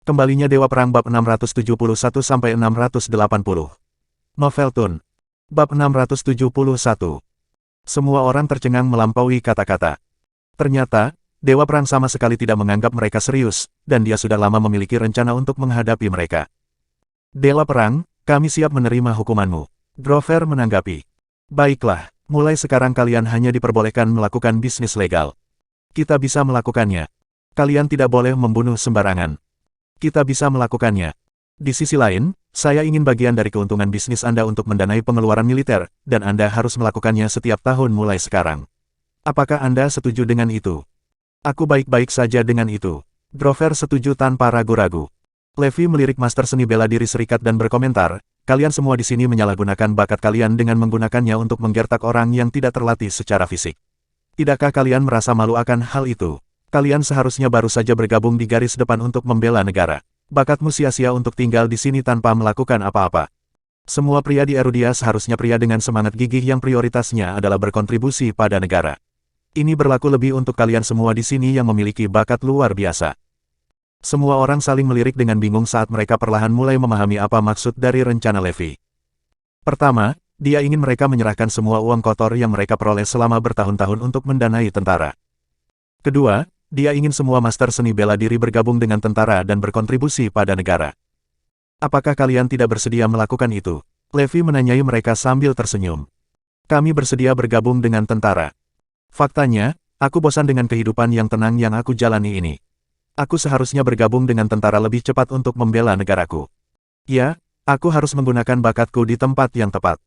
Kembalinya Dewa Perang bab 671-680. Novel Tun. Bab 671. Semua orang tercengang melampaui kata-kata. Ternyata, Dewa Perang sama sekali tidak menganggap mereka serius, dan dia sudah lama memiliki rencana untuk menghadapi mereka. Dewa Perang, kami siap menerima hukumanmu. Drover menanggapi. Baiklah, mulai sekarang kalian hanya diperbolehkan melakukan bisnis legal. Kita bisa melakukannya. Kalian tidak boleh membunuh sembarangan. Kita bisa melakukannya. Di sisi lain, saya ingin bagian dari keuntungan bisnis Anda untuk mendanai pengeluaran militer, dan Anda harus melakukannya setiap tahun mulai sekarang. Apakah Anda setuju dengan itu? Aku baik-baik saja dengan itu. Drover setuju tanpa ragu-ragu. Levi melirik Master Seni Bela Diri Serikat dan berkomentar, kalian semua di sini menyalahgunakan bakat kalian dengan menggunakannya untuk menggertak orang yang tidak terlatih secara fisik. Tidakkah kalian merasa malu akan hal itu? Kalian seharusnya baru saja bergabung di garis depan untuk membela negara. Bakatmu sia-sia untuk tinggal di sini tanpa melakukan apa-apa. Semua pria di Erudia seharusnya pria dengan semangat gigih yang prioritasnya adalah berkontribusi pada negara. Ini berlaku lebih untuk kalian semua di sini yang memiliki bakat luar biasa. Semua orang saling melirik dengan bingung saat mereka perlahan mulai memahami apa maksud dari rencana Levi. Pertama, dia ingin mereka menyerahkan semua uang kotor yang mereka peroleh selama bertahun-tahun untuk mendanai tentara. Kedua, dia ingin semua master seni bela diri bergabung dengan tentara dan berkontribusi pada negara. Apakah kalian tidak bersedia melakukan itu? Levi menanyai mereka sambil tersenyum. Kami bersedia bergabung dengan tentara. Faktanya, aku bosan dengan kehidupan yang tenang yang aku jalani ini. Aku seharusnya bergabung dengan tentara lebih cepat untuk membela negaraku. Ya, aku harus menggunakan bakatku di tempat yang tepat.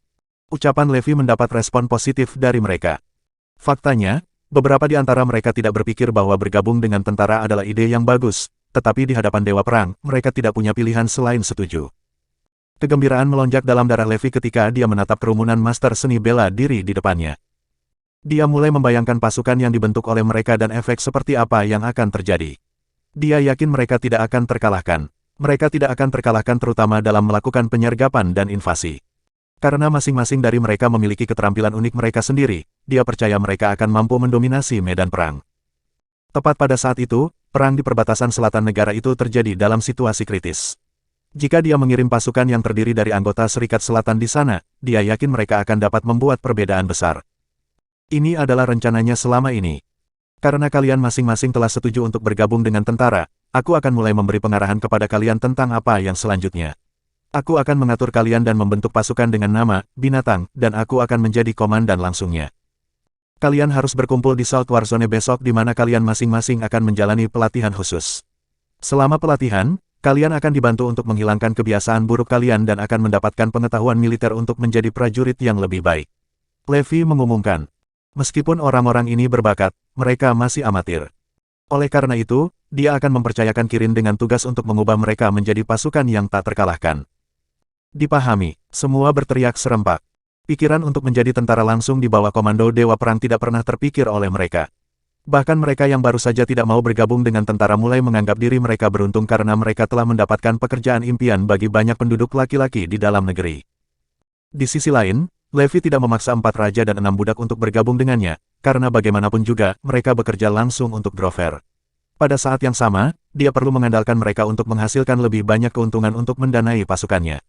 Ucapan Levi mendapat respon positif dari mereka. Faktanya, beberapa di antara mereka tidak berpikir bahwa bergabung dengan tentara adalah ide yang bagus, tetapi di hadapan Dewa Perang, mereka tidak punya pilihan selain setuju. Kegembiraan melonjak dalam darah Levi ketika dia menatap kerumunan master seni bela diri di depannya. Dia mulai membayangkan pasukan yang dibentuk oleh mereka dan efek seperti apa yang akan terjadi. Dia yakin mereka tidak akan terkalahkan. Mereka tidak akan terkalahkan terutama dalam melakukan penyergapan dan invasi. Karena masing-masing dari mereka memiliki keterampilan unik mereka sendiri, dia percaya mereka akan mampu mendominasi medan perang. Tepat pada saat itu, perang di perbatasan selatan negara itu terjadi dalam situasi kritis. Jika dia mengirim pasukan yang terdiri dari anggota Serikat Selatan di sana, dia yakin mereka akan dapat membuat perbedaan besar. Ini adalah rencananya selama ini. Karena kalian masing-masing telah setuju untuk bergabung dengan tentara, aku akan mulai memberi pengarahan kepada kalian tentang apa yang selanjutnya. Aku akan mengatur kalian dan membentuk pasukan dengan nama, binatang, dan aku akan menjadi komandan langsungnya. Kalian harus berkumpul di South War Zone besok di mana kalian masing-masing akan menjalani pelatihan khusus. Selama pelatihan, kalian akan dibantu untuk menghilangkan kebiasaan buruk kalian dan akan mendapatkan pengetahuan militer untuk menjadi prajurit yang lebih baik. Levi mengumumkan. Meskipun orang-orang ini berbakat, mereka masih amatir. Oleh karena itu, dia akan mempercayakan Kirin dengan tugas untuk mengubah mereka menjadi pasukan yang tak terkalahkan. Dipahami, semua berteriak serempak. Pikiran untuk menjadi tentara langsung di bawah komando Dewa Perang tidak pernah terpikir oleh mereka. Bahkan mereka yang baru saja tidak mau bergabung dengan tentara mulai menganggap diri mereka beruntung karena mereka telah mendapatkan pekerjaan impian bagi banyak penduduk laki-laki di dalam negeri. Di sisi lain, Levi tidak memaksa 4 raja dan 6 budak untuk bergabung dengannya, karena bagaimanapun juga mereka bekerja langsung untuk Drover. Pada saat yang sama, dia perlu mengandalkan mereka untuk menghasilkan lebih banyak keuntungan untuk mendanai pasukannya.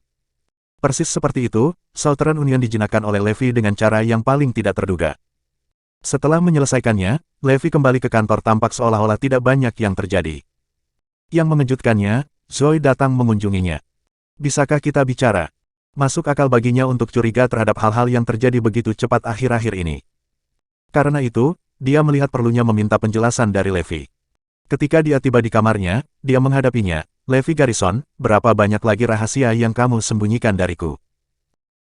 Persis seperti itu, Southern Union dijinakkan oleh Levi dengan cara yang paling tidak terduga. Setelah menyelesaikannya, Levi kembali ke kantor tampak seolah-olah tidak banyak yang terjadi. Yang mengejutkannya, Zoe datang mengunjunginya. Bisakah kita bicara? Masuk akal baginya untuk curiga terhadap hal-hal yang terjadi begitu cepat akhir-akhir ini. Karena itu, dia melihat perlunya meminta penjelasan dari Levi. Ketika dia tiba di kamarnya, dia menghadapinya. Levi Garrison, berapa banyak lagi rahasia yang kamu sembunyikan dariku?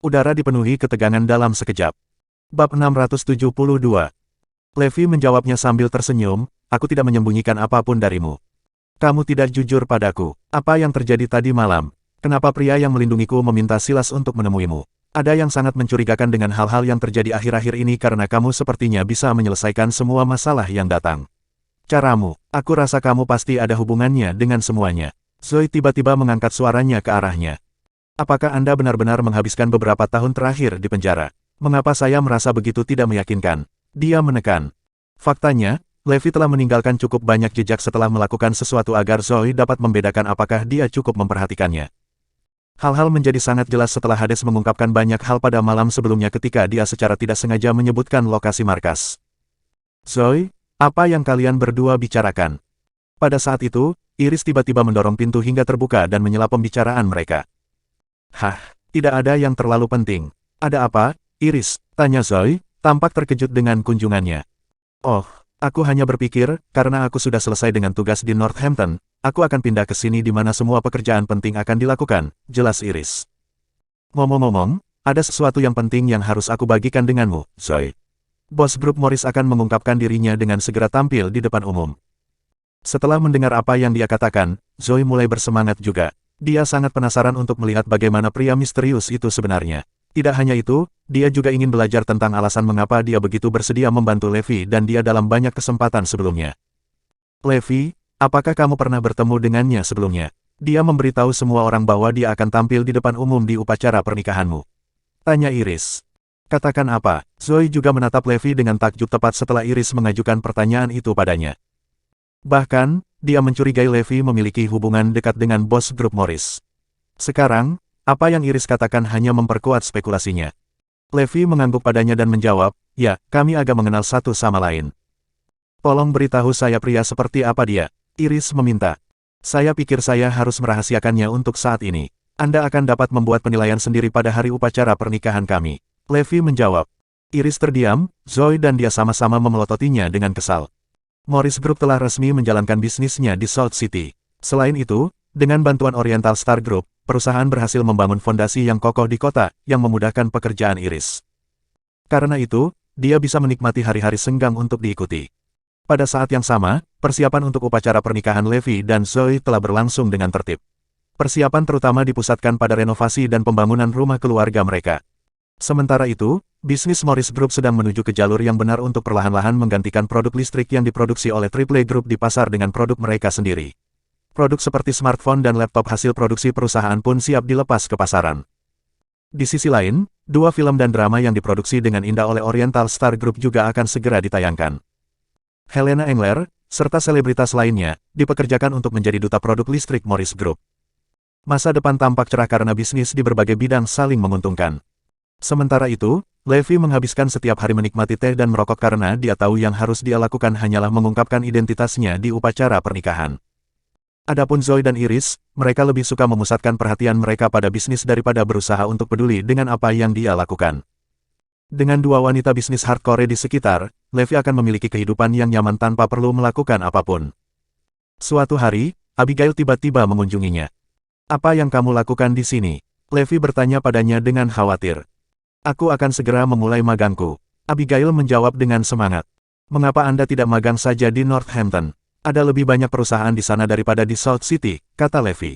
Udara dipenuhi ketegangan dalam sekejap. Bab 672. Levi menjawabnya sambil tersenyum, aku tidak menyembunyikan apapun darimu. Kamu tidak jujur padaku. Apa yang terjadi tadi malam? Kenapa pria yang melindungiku meminta Silas untuk menemuimu? Ada yang sangat mencurigakan dengan hal-hal yang terjadi akhir-akhir ini karena kamu sepertinya bisa menyelesaikan semua masalah yang datang. Caramu, aku rasa kamu pasti ada hubungannya dengan semuanya. Zoe tiba-tiba mengangkat suaranya ke arahnya. Apakah Anda benar-benar menghabiskan beberapa tahun terakhir di penjara? Mengapa saya merasa begitu tidak meyakinkan? Dia menekan. Faktanya, Levi telah meninggalkan cukup banyak jejak setelah melakukan sesuatu agar Zoe dapat membedakan apakah dia cukup memperhatikannya. Hal-hal menjadi sangat jelas setelah Hades mengungkapkan banyak hal pada malam sebelumnya ketika dia secara tidak sengaja menyebutkan lokasi markas. Zoe, apa yang kalian berdua bicarakan? Pada saat itu, Iris tiba-tiba mendorong pintu hingga terbuka dan menyela pembicaraan mereka. Hah, tidak ada yang terlalu penting. Ada apa, Iris? Tanya Zoe, tampak terkejut dengan kunjungannya. Oh, aku hanya berpikir, karena aku sudah selesai dengan tugas di Northampton, aku akan pindah ke sini di mana semua pekerjaan penting akan dilakukan, jelas Iris. Ngomong-ngomong, ada sesuatu yang penting yang harus aku bagikan denganmu, Zoe. Bos grup Morris akan mengungkapkan dirinya dengan segera tampil di depan umum. Setelah mendengar apa yang dia katakan, Zoe mulai bersemangat juga. Dia sangat penasaran untuk melihat bagaimana pria misterius itu sebenarnya. Tidak hanya itu, dia juga ingin belajar tentang alasan mengapa dia begitu bersedia membantu Levi dan dia dalam banyak kesempatan sebelumnya. Levi, apakah kamu pernah bertemu dengannya sebelumnya? Dia memberitahu semua orang bahwa dia akan tampil di depan umum di upacara pernikahanmu. Tanya Iris. Katakan apa? Zoe juga menatap Levi dengan takjub tepat setelah Iris mengajukan pertanyaan itu padanya. Bahkan, dia mencurigai Levi memiliki hubungan dekat dengan bos grup Morris. Sekarang, apa yang Iris katakan hanya memperkuat spekulasinya. Levi mengangguk padanya dan menjawab, ya, kami agak mengenal satu sama lain. Tolong beritahu saya pria seperti apa dia. Iris meminta. Saya pikir saya harus merahasiakannya untuk saat ini. Anda akan dapat membuat penilaian sendiri pada hari upacara pernikahan kami. Levi menjawab. Iris terdiam, Zoe dan dia sama-sama memelototinya dengan kesal. Morris Group telah resmi menjalankan bisnisnya di Salt City. Selain itu, dengan bantuan Oriental Star Group, perusahaan berhasil membangun fondasi yang kokoh di kota, yang memudahkan pekerjaan Iris. Karena itu, dia bisa menikmati hari-hari senggang untuk diikuti. Pada saat yang sama, persiapan untuk upacara pernikahan Levi dan Zoe telah berlangsung dengan tertib. Persiapan terutama dipusatkan pada renovasi dan pembangunan rumah keluarga mereka. Sementara itu, bisnis Morris Group sedang menuju ke jalur yang benar untuk perlahan-lahan menggantikan produk listrik yang diproduksi oleh Triple Group di pasar dengan produk mereka sendiri. Produk seperti smartphone dan laptop hasil produksi perusahaan pun siap dilepas ke pasaran. Di sisi lain, dua film dan drama yang diproduksi dengan indah oleh Oriental Star Group juga akan segera ditayangkan. Helena Engler, serta selebritas lainnya, dipekerjakan untuk menjadi duta produk listrik Morris Group. Masa depan tampak cerah karena bisnis di berbagai bidang saling menguntungkan. Sementara itu, Levi menghabiskan setiap hari menikmati teh dan merokok karena dia tahu yang harus dia lakukan hanyalah mengungkapkan identitasnya di upacara pernikahan. Adapun Zoe dan Iris, mereka lebih suka memusatkan perhatian mereka pada bisnis daripada berusaha untuk peduli dengan apa yang dia lakukan. Dengan dua wanita bisnis hardcore di sekitar, Levi akan memiliki kehidupan yang nyaman tanpa perlu melakukan apapun. Suatu hari, Abigail tiba-tiba mengunjunginya. Apa yang kamu lakukan di sini? Levi bertanya padanya dengan khawatir. Aku akan segera memulai magangku. Abigail menjawab dengan semangat. Mengapa Anda tidak magang saja di Northampton? Ada lebih banyak perusahaan di sana daripada di Salt City, kata Levi.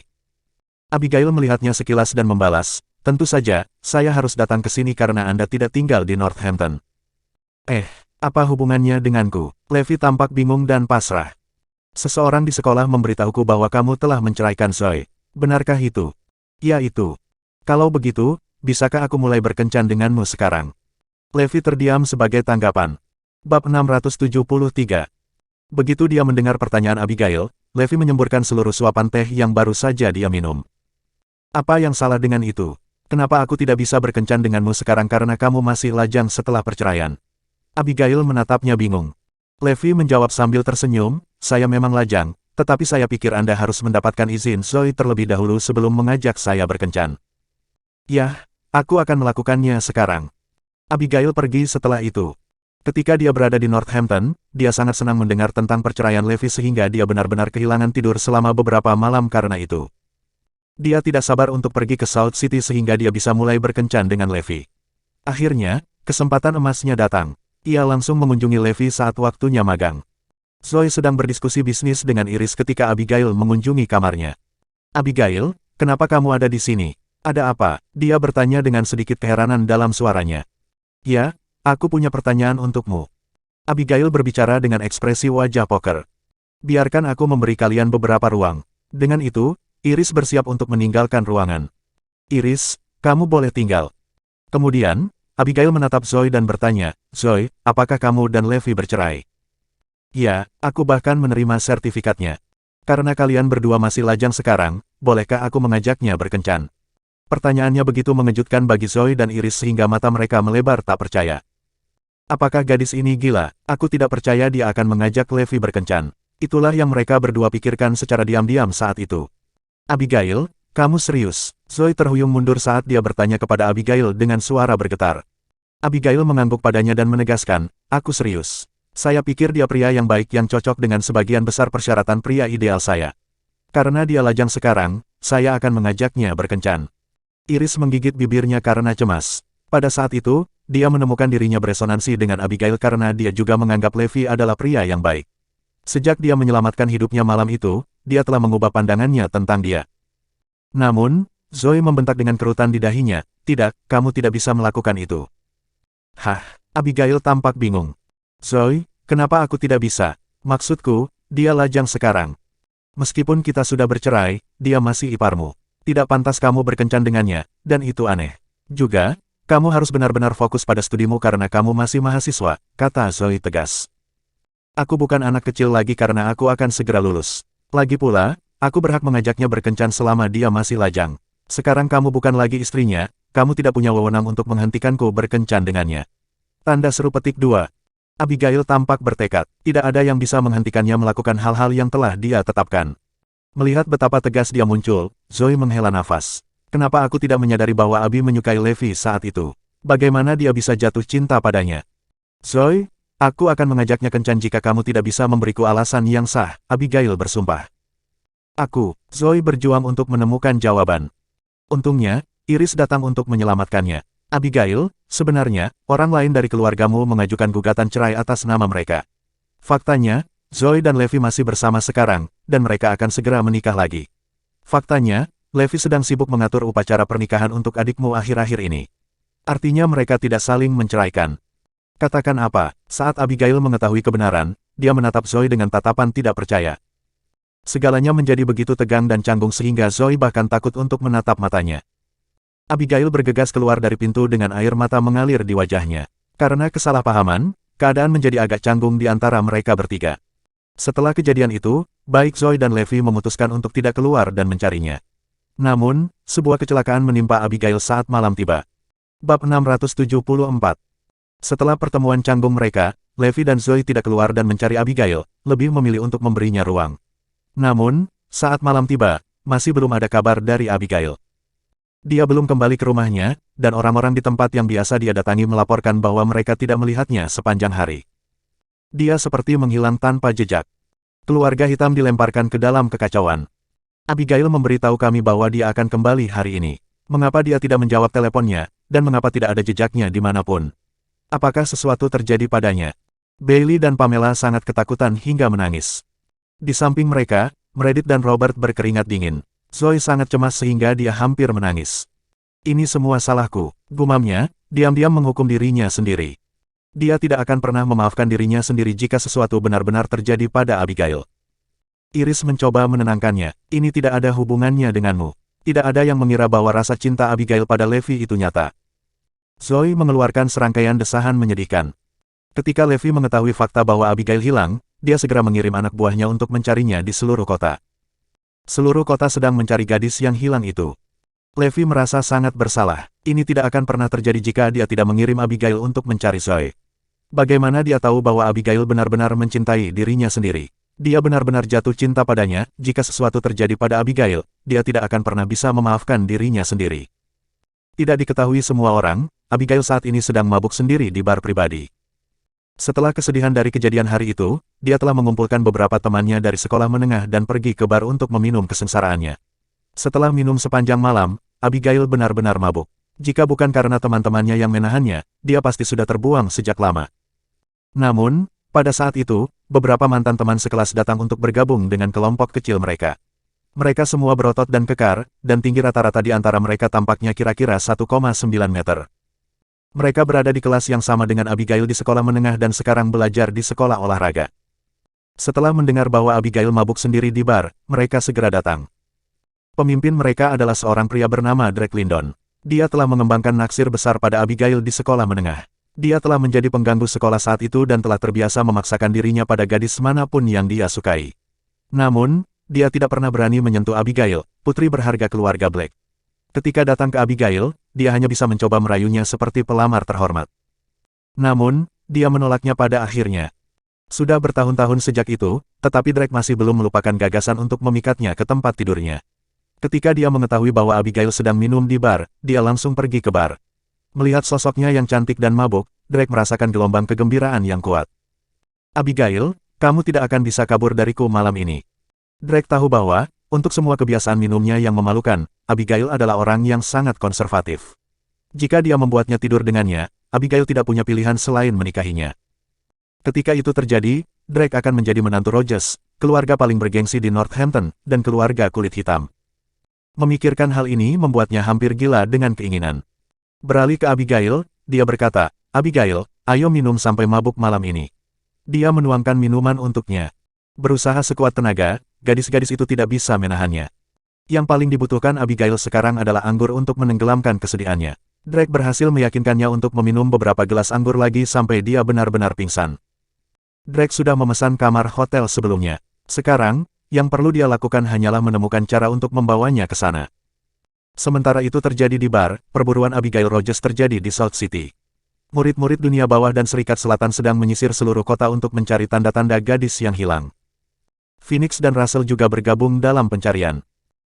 Abigail melihatnya sekilas dan membalas, tentu saja, saya harus datang ke sini karena Anda tidak tinggal di Northampton. Apa hubungannya denganku? Levi tampak bingung dan pasrah. Seseorang di sekolah memberitahuku bahwa kamu telah menceraikan Zoe. Benarkah itu? Ya itu. Kalau begitu, bisakah aku mulai berkencan denganmu sekarang? Levi terdiam sebagai tanggapan. Bab 673. Begitu dia mendengar pertanyaan Abigail, Levi menyemburkan seluruh suapan teh yang baru saja dia minum. Apa yang salah dengan itu? Kenapa aku tidak bisa berkencan denganmu sekarang karena kamu masih lajang setelah perceraian? Abigail menatapnya bingung. Levi menjawab sambil tersenyum, saya memang lajang, tetapi saya pikir Anda harus mendapatkan izin Zoe terlebih dahulu sebelum mengajak saya berkencan. Yah, aku akan melakukannya sekarang. Abigail pergi setelah itu. Ketika dia berada di Northampton, dia sangat senang mendengar tentang perceraian Levi sehingga dia benar-benar kehilangan tidur selama beberapa malam karena itu. Dia tidak sabar untuk pergi ke Salt City sehingga dia bisa mulai berkencan dengan Levi. Akhirnya, kesempatan emasnya datang. Ia langsung mengunjungi Levi saat waktunya magang. Zoe sedang berdiskusi bisnis dengan Iris ketika Abigail mengunjungi kamarnya. Abigail, kenapa kamu ada di sini? Ada apa? Dia bertanya dengan sedikit keheranan dalam suaranya. Ya, aku punya pertanyaan untukmu. Abigail berbicara dengan ekspresi wajah poker. Biarkan aku memberi kalian beberapa ruang. Dengan itu, Iris bersiap untuk meninggalkan ruangan. Iris, kamu boleh tinggal. Kemudian, Abigail menatap Zoe dan bertanya, Zoe, apakah kamu dan Levi bercerai? Ya, aku bahkan menerima sertifikatnya. Karena kalian berdua masih lajang sekarang, bolehkah aku mengajaknya berkencan? Pertanyaannya begitu mengejutkan bagi Zoe dan Iris sehingga mata mereka melebar tak percaya. Apakah gadis ini gila? Aku tidak percaya dia akan mengajak Levi berkencan. Itulah yang mereka berdua pikirkan secara diam-diam saat itu. Abigail, kamu serius? Zoe terhuyung mundur saat dia bertanya kepada Abigail dengan suara bergetar. Abigail mengangguk padanya dan menegaskan, aku serius. Saya pikir dia pria yang baik yang cocok dengan sebagian besar persyaratan pria ideal saya. Karena dia lajang sekarang, saya akan mengajaknya berkencan. Iris menggigit bibirnya karena cemas. Pada saat itu, dia menemukan dirinya beresonansi dengan Abigail karena dia juga menganggap Levi adalah pria yang baik. Sejak dia menyelamatkan hidupnya malam itu, dia telah mengubah pandangannya tentang dia. Namun, Zoe membentak dengan kerutan di dahinya, tidak, kamu tidak bisa melakukan itu. Hah, Abigail tampak bingung. Zoe, kenapa aku tidak bisa? Maksudku, dia lajang sekarang. Meskipun kita sudah bercerai, dia masih iparmu. Tidak pantas kamu berkencan dengannya, dan itu aneh. Juga, kamu harus benar-benar fokus pada studimu karena kamu masih mahasiswa, kata Zoe tegas. Aku bukan anak kecil lagi karena aku akan segera lulus. Lagi pula, aku berhak mengajaknya berkencan selama dia masih lajang. Sekarang kamu bukan lagi istrinya, kamu tidak punya wewenang untuk menghentikanku berkencan dengannya. Tanda seru petik 2. Abigail tampak bertekad, tidak ada yang bisa menghentikannya melakukan hal-hal yang telah dia tetapkan. Melihat betapa tegas dia muncul, Zoe menghela nafas. Kenapa aku tidak menyadari bahwa Abi menyukai Levi saat itu? Bagaimana dia bisa jatuh cinta padanya? Zoe, aku akan mengajaknya kencan jika kamu tidak bisa memberiku alasan yang sah, Abigail bersumpah. Zoe berjuang untuk menemukan jawaban. Untungnya, Iris datang untuk menyelamatkannya. Abigail, sebenarnya, orang lain dari keluargamu mengajukan gugatan cerai atas nama mereka. Faktanya, Zoe dan Levi masih bersama sekarang, dan mereka akan segera menikah lagi. Faktanya, Levi sedang sibuk mengatur upacara pernikahan untuk adikmu akhir-akhir ini. Artinya mereka tidak saling menceraikan. Katakan apa, saat Abigail mengetahui kebenaran, dia menatap Zoe dengan tatapan tidak percaya. Segalanya menjadi begitu tegang dan canggung sehingga Zoe bahkan takut untuk menatap matanya. Abigail bergegas keluar dari pintu dengan air mata mengalir di wajahnya. Karena kesalahpahaman, keadaan menjadi agak canggung di antara mereka bertiga. Setelah kejadian itu, baik Zoe dan Levi memutuskan untuk tidak keluar dan mencarinya. Namun, sebuah kecelakaan menimpa Abigail saat malam tiba. Bab 674. Setelah pertemuan canggung mereka, Levi dan Zoe tidak keluar dan mencari Abigail, lebih memilih untuk memberinya ruang. Namun, saat malam tiba, masih belum ada kabar dari Abigail. Dia belum kembali ke rumahnya, dan orang-orang di tempat yang biasa dia datangi melaporkan bahwa mereka tidak melihatnya sepanjang hari. Dia seperti menghilang tanpa jejak. Keluarga hitam dilemparkan ke dalam kekacauan. Abigail memberitahu kami bahwa dia akan kembali hari ini. Mengapa dia tidak menjawab teleponnya, dan mengapa tidak ada jejaknya dimanapun? Apakah sesuatu terjadi padanya? Bailey dan Pamela sangat ketakutan hingga menangis. Di samping mereka, Meredith dan Robert berkeringat dingin. Zoe sangat cemas sehingga dia hampir menangis. Ini semua salahku, gumamnya, diam-diam menghukum dirinya sendiri. Dia tidak akan pernah memaafkan dirinya sendiri jika sesuatu benar-benar terjadi pada Abigail. Iris mencoba menenangkannya, ini tidak ada hubungannya denganmu. Tidak ada yang mengira bahwa rasa cinta Abigail pada Levi itu nyata. Zoe mengeluarkan serangkaian desahan menyedihkan. Ketika Levi mengetahui fakta bahwa Abigail hilang, dia segera mengirim anak buahnya untuk mencarinya di seluruh kota. Seluruh kota sedang mencari gadis yang hilang itu. Levi merasa sangat bersalah. Ini tidak akan pernah terjadi jika dia tidak mengirim Abigail untuk mencari Zoe. Bagaimana dia tahu bahwa Abigail benar-benar mencintai dirinya sendiri? Dia benar-benar jatuh cinta padanya. Jika sesuatu terjadi pada Abigail, dia tidak akan pernah bisa memaafkan dirinya sendiri. Tidak diketahui semua orang, Abigail saat ini sedang mabuk sendiri di bar pribadi. Setelah kesedihan dari kejadian hari itu, dia telah mengumpulkan beberapa temannya dari sekolah menengah dan pergi ke bar untuk meminum kesengsaraannya. Setelah minum sepanjang malam, Abigail benar-benar mabuk. Jika bukan karena teman-temannya yang menahannya, dia pasti sudah terbuang sejak lama. Namun, pada saat itu, beberapa mantan teman sekelas datang untuk bergabung dengan kelompok kecil mereka. Mereka semua berotot dan kekar, dan tinggi rata-rata di antara mereka tampaknya kira-kira 1,9 meter. Mereka berada di kelas yang sama dengan Abigail di sekolah menengah dan sekarang belajar di sekolah olahraga. Setelah mendengar bahwa Abigail mabuk sendiri di bar, mereka segera datang. Pemimpin mereka adalah seorang pria bernama Drake Lindon. Dia telah mengembangkan naksir besar pada Abigail di sekolah menengah. Dia telah menjadi pengganggu sekolah saat itu dan telah terbiasa memaksakan dirinya pada gadis manapun yang dia sukai. Namun, dia tidak pernah berani menyentuh Abigail, putri berharga keluarga Black. Ketika datang ke Abigail, dia hanya bisa mencoba merayunya seperti pelamar terhormat. Namun, dia menolaknya pada akhirnya. Sudah bertahun-tahun sejak itu, tetapi Drake masih belum melupakan gagasan untuk memikatnya ke tempat tidurnya. Ketika dia mengetahui bahwa Abigail sedang minum di bar, dia langsung pergi ke bar. Melihat sosoknya yang cantik dan mabuk, Drake merasakan gelombang kegembiraan yang kuat. Abigail, kamu tidak akan bisa kabur dariku malam ini. Drake tahu bahwa, untuk semua kebiasaan minumnya yang memalukan, Abigail adalah orang yang sangat konservatif. Jika dia membuatnya tidur dengannya, Abigail tidak punya pilihan selain menikahinya. Ketika itu terjadi, Drake akan menjadi menantu Rogers, keluarga paling bergengsi di Northampton, dan keluarga kulit hitam. Memikirkan hal ini membuatnya hampir gila dengan keinginan. Beralih ke Abigail, dia berkata, Abigail, ayo minum sampai mabuk malam ini. Dia menuangkan minuman untuknya. Berusaha sekuat tenaga, gadis-gadis itu tidak bisa menahannya. Yang paling dibutuhkan Abigail sekarang adalah anggur untuk menenggelamkan kesedihannya. Drake berhasil meyakinkannya untuk meminum beberapa gelas anggur lagi sampai dia benar-benar pingsan. Drake sudah memesan kamar hotel sebelumnya. Sekarang, yang perlu dia lakukan hanyalah menemukan cara untuk membawanya ke sana. Sementara itu terjadi di bar, perburuan Abigail Rogers terjadi di South City. Murid-murid dunia bawah dan Serikat Selatan sedang menyisir seluruh kota untuk mencari tanda-tanda gadis yang hilang. Phoenix dan Russell juga bergabung dalam pencarian.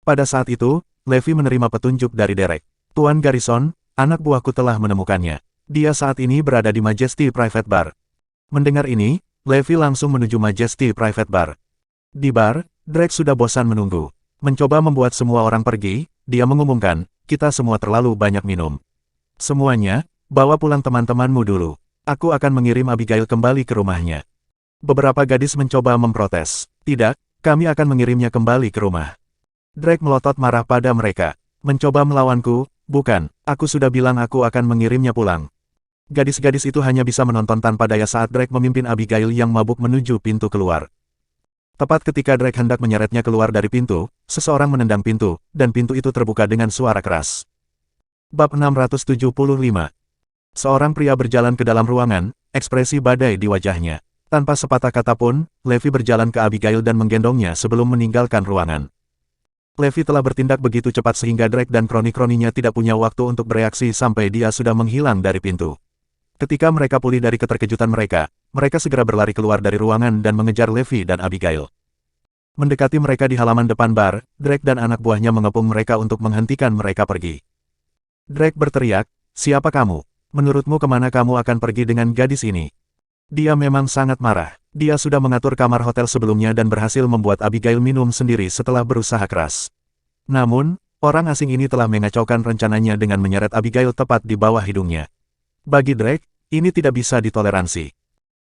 Pada saat itu, Levi menerima petunjuk dari Derek. Tuan Garrison, anak buahku telah menemukannya. Dia saat ini berada di Majesty Private Bar. Mendengar ini, Levi langsung menuju Majesty Private Bar. Di bar, Drake sudah bosan menunggu. Mencoba membuat semua orang pergi, dia mengumumkan, kita semua terlalu banyak minum. Semuanya, bawa pulang teman-temanmu dulu. Aku akan mengirim Abigail kembali ke rumahnya. Beberapa gadis mencoba memprotes. Tidak, kami akan mengirimnya kembali ke rumah. Drake melotot marah pada mereka. Mencoba melawanku, bukan, aku sudah bilang aku akan mengirimnya pulang. Gadis-gadis itu hanya bisa menonton tanpa daya saat Drake memimpin Abigail yang mabuk menuju pintu keluar. Tepat ketika Drake hendak menyeretnya keluar dari pintu, seseorang menendang pintu, dan pintu itu terbuka dengan suara keras. Bab 675. Seorang pria berjalan ke dalam ruangan, ekspresi badai di wajahnya. Tanpa sepatah kata pun, Levi berjalan ke Abigail dan menggendongnya sebelum meninggalkan ruangan. Levi telah bertindak begitu cepat sehingga Drake dan kroni-kroninya tidak punya waktu untuk bereaksi sampai dia sudah menghilang dari pintu. Ketika mereka pulih dari keterkejutan mereka segera berlari keluar dari ruangan dan mengejar Levi dan Abigail. Mendekati mereka di halaman depan bar, Drake dan anak buahnya mengepung mereka untuk menghentikan mereka pergi. Drake berteriak, siapa kamu? Menurutmu kemana kamu akan pergi dengan gadis ini? Dia memang sangat marah. Dia sudah mengatur kamar hotel sebelumnya dan berhasil membuat Abigail minum sendiri setelah berusaha keras. Namun, orang asing ini telah mengacaukan rencananya dengan menyeret Abigail tepat di bawah hidungnya. Bagi Drake, ini tidak bisa ditoleransi.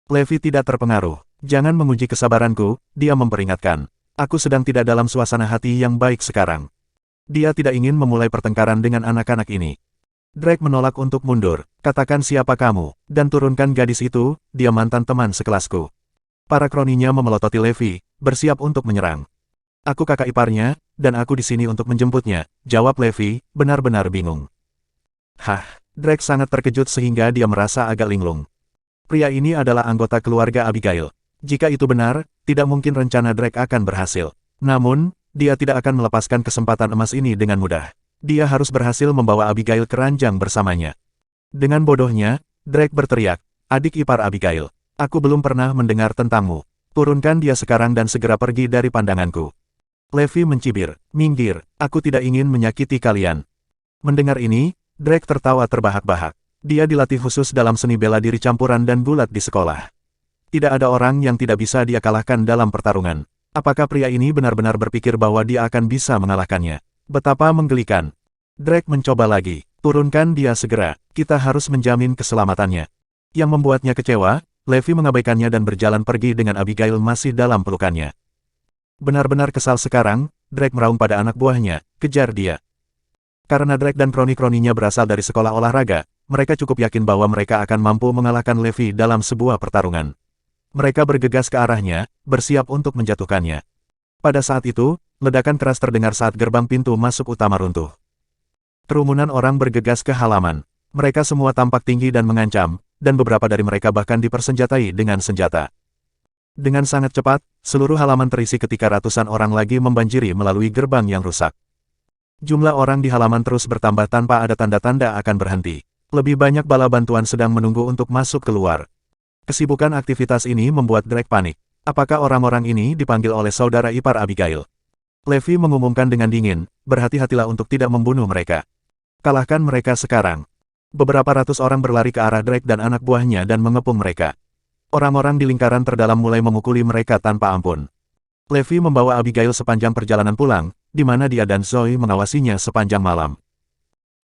Levi tidak terpengaruh. Jangan menguji kesabaranku, dia memperingatkan. Aku sedang tidak dalam suasana hati yang baik sekarang. Dia tidak ingin memulai pertengkaran dengan anak-anak ini. Drake menolak untuk mundur. Katakan siapa kamu, dan turunkan gadis itu, dia mantan teman sekelasku. Para kroninya memelototi Levi, bersiap untuk menyerang. Aku kakak iparnya, dan aku di sini untuk menjemputnya, jawab Levi, benar-benar bingung. Hah, Drake sangat terkejut sehingga dia merasa agak linglung. Pria ini adalah anggota keluarga Abigail. Jika itu benar, tidak mungkin rencana Drake akan berhasil. Namun, dia tidak akan melepaskan kesempatan emas ini dengan mudah. Dia harus berhasil membawa Abigail ke ranjang bersamanya. Dengan bodohnya, Drake berteriak, adik ipar Abigail. Aku belum pernah mendengar tentangmu. Turunkan dia sekarang dan segera pergi dari pandanganku. Levi mencibir, minggir, aku tidak ingin menyakiti kalian. Mendengar ini, Drake tertawa terbahak-bahak. Dia dilatih khusus dalam seni bela diri campuran dan gulat di sekolah. Tidak ada orang yang tidak bisa dia kalahkan dalam pertarungan. Apakah pria ini benar-benar berpikir bahwa dia akan bisa mengalahkannya? Betapa menggelikan. Drake mencoba lagi. Turunkan dia segera. Kita harus menjamin keselamatannya. Yang membuatnya kecewa, Levi mengabaikannya dan berjalan pergi dengan Abigail masih dalam pelukannya. Benar-benar kesal sekarang, Drake meraung pada anak buahnya, kejar dia. Karena Drake dan kroni-kroninya berasal dari sekolah olahraga, mereka cukup yakin bahwa mereka akan mampu mengalahkan Levi dalam sebuah pertarungan. Mereka bergegas ke arahnya, bersiap untuk menjatuhkannya. Pada saat itu, ledakan keras terdengar saat gerbang pintu masuk utama runtuh. Kerumunan orang bergegas ke halaman. Mereka semua tampak tinggi dan mengancam, dan beberapa dari mereka bahkan dipersenjatai dengan senjata. Dengan sangat cepat, seluruh halaman terisi ketika ratusan orang lagi membanjiri melalui gerbang yang rusak. Jumlah orang di halaman terus bertambah tanpa ada tanda-tanda akan berhenti. Lebih banyak bala bantuan sedang menunggu untuk masuk keluar. Kesibukan aktivitas ini membuat Drake panik. Apakah orang-orang ini dipanggil oleh saudara ipar Abigail? Levi mengumumkan dengan dingin, berhati-hatilah untuk tidak membunuh mereka. Kalahkan mereka sekarang. Beberapa ratus orang berlari ke arah Drake dan anak buahnya dan mengepung mereka. Orang-orang di lingkaran terdalam mulai memukuli mereka tanpa ampun. Levi membawa Abigail sepanjang perjalanan pulang, di mana dia dan Zoe mengawasinya sepanjang malam.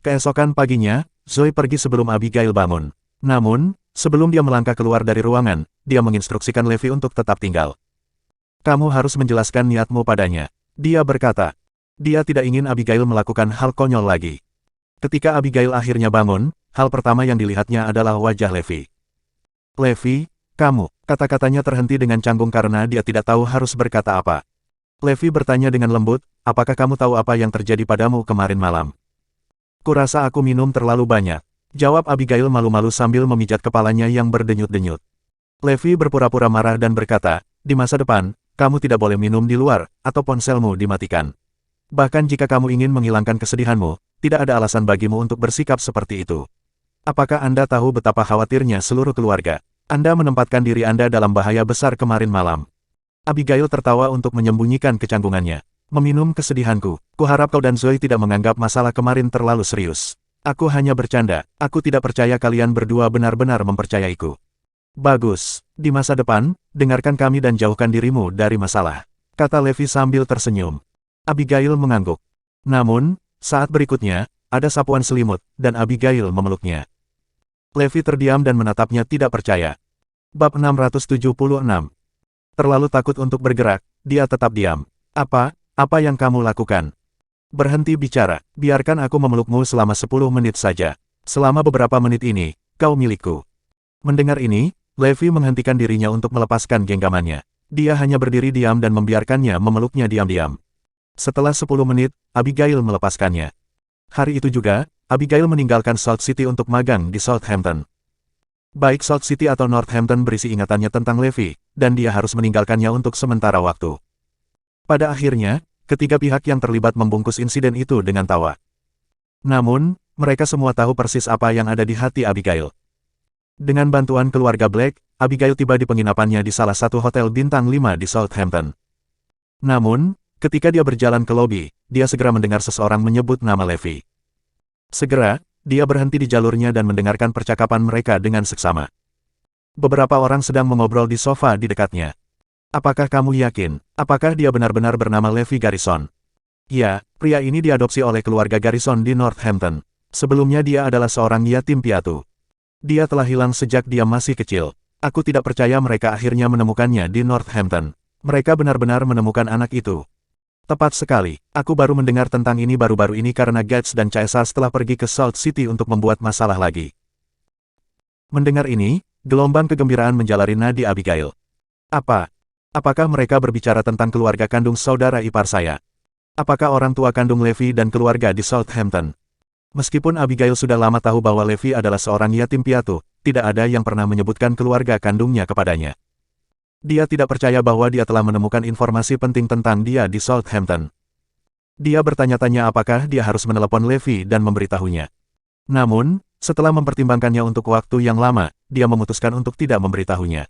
Keesokan paginya, Zoe pergi sebelum Abigail bangun. Namun, sebelum dia melangkah keluar dari ruangan, dia menginstruksikan Levi untuk tetap tinggal. Kamu harus menjelaskan niatmu padanya. Dia berkata. Dia tidak ingin Abigail melakukan hal konyol lagi. Ketika Abigail akhirnya bangun, hal pertama yang dilihatnya adalah wajah Levi. Levi, kamu, kata-katanya terhenti dengan canggung karena dia tidak tahu harus berkata apa. Levi bertanya dengan lembut, apakah kamu tahu apa yang terjadi padamu kemarin malam? Kurasa aku minum terlalu banyak. Jawab Abigail malu-malu sambil memijat kepalanya yang berdenyut-denyut. Levi berpura-pura marah dan berkata, di masa depan, kamu tidak boleh minum di luar, atau ponselmu dimatikan. Bahkan jika kamu ingin menghilangkan kesedihanmu, tidak ada alasan bagimu untuk bersikap seperti itu. Apakah Anda tahu betapa khawatirnya seluruh keluarga? Anda menempatkan diri Anda dalam bahaya besar kemarin malam. Abigail tertawa untuk menyembunyikan kecanggungannya. Meminum kesedihanku. Kuharap kau dan Zoe tidak menganggap masalah kemarin terlalu serius. Aku hanya bercanda. Aku tidak percaya kalian berdua benar-benar mempercayaiku. Bagus. Di masa depan, dengarkan kami dan jauhkan dirimu dari masalah. Kata Levi sambil tersenyum. Abigail mengangguk. Namun, saat berikutnya, ada sapuan selimut, dan Abigail memeluknya. Levi terdiam dan menatapnya tidak percaya. Bab 676. Terlalu takut untuk bergerak, dia tetap diam. Apa yang kamu lakukan? Berhenti bicara, biarkan aku memelukmu selama 10 menit saja. Selama beberapa menit ini, kau milikku. Mendengar ini, Levi menghentikan dirinya untuk melepaskan genggamannya. Dia hanya berdiri diam dan membiarkannya memeluknya diam-diam. Setelah 10 menit, Abigail melepaskannya. Hari itu juga, Abigail meninggalkan Salt City untuk magang di Southampton. Baik Salt City atau Northampton berisi ingatannya tentang Levi, dan dia harus meninggalkannya untuk sementara waktu. Pada akhirnya, ketiga pihak yang terlibat membungkus insiden itu dengan tawa. Namun, mereka semua tahu persis apa yang ada di hati Abigail. Dengan bantuan keluarga Black, Abigail tiba di penginapannya di salah satu hotel bintang 5 di Southampton. Namun, ketika dia berjalan ke lobi, dia segera mendengar seseorang menyebut nama Levi. Segera, dia berhenti di jalurnya dan mendengarkan percakapan mereka dengan seksama. Beberapa orang sedang mengobrol di sofa di dekatnya. Apakah kamu yakin? Apakah dia benar-benar bernama Levi Garrison? Ya, pria ini diadopsi oleh keluarga Garrison di Northampton. Sebelumnya dia adalah seorang yatim piatu. Dia telah hilang sejak dia masih kecil. Aku tidak percaya mereka akhirnya menemukannya di Northampton. Mereka benar-benar menemukan anak itu. Tepat sekali, aku baru mendengar tentang ini baru-baru ini karena Gates dan Caesar setelah pergi ke Salt City untuk membuat masalah lagi. Mendengar ini, gelombang kegembiraan menjalari nadi Abigail. Apakah mereka berbicara tentang keluarga kandung saudara ipar saya? Apakah orang tua kandung Levi dan keluarga di Southampton? Meskipun Abigail sudah lama tahu bahwa Levi adalah seorang yatim piatu, tidak ada yang pernah menyebutkan keluarga kandungnya kepadanya. Dia tidak percaya bahwa dia telah menemukan informasi penting tentang dia di Southampton. Dia bertanya-tanya apakah dia harus menelepon Levi dan memberitahunya. Namun, setelah mempertimbangkannya untuk waktu yang lama, dia memutuskan untuk tidak memberitahunya.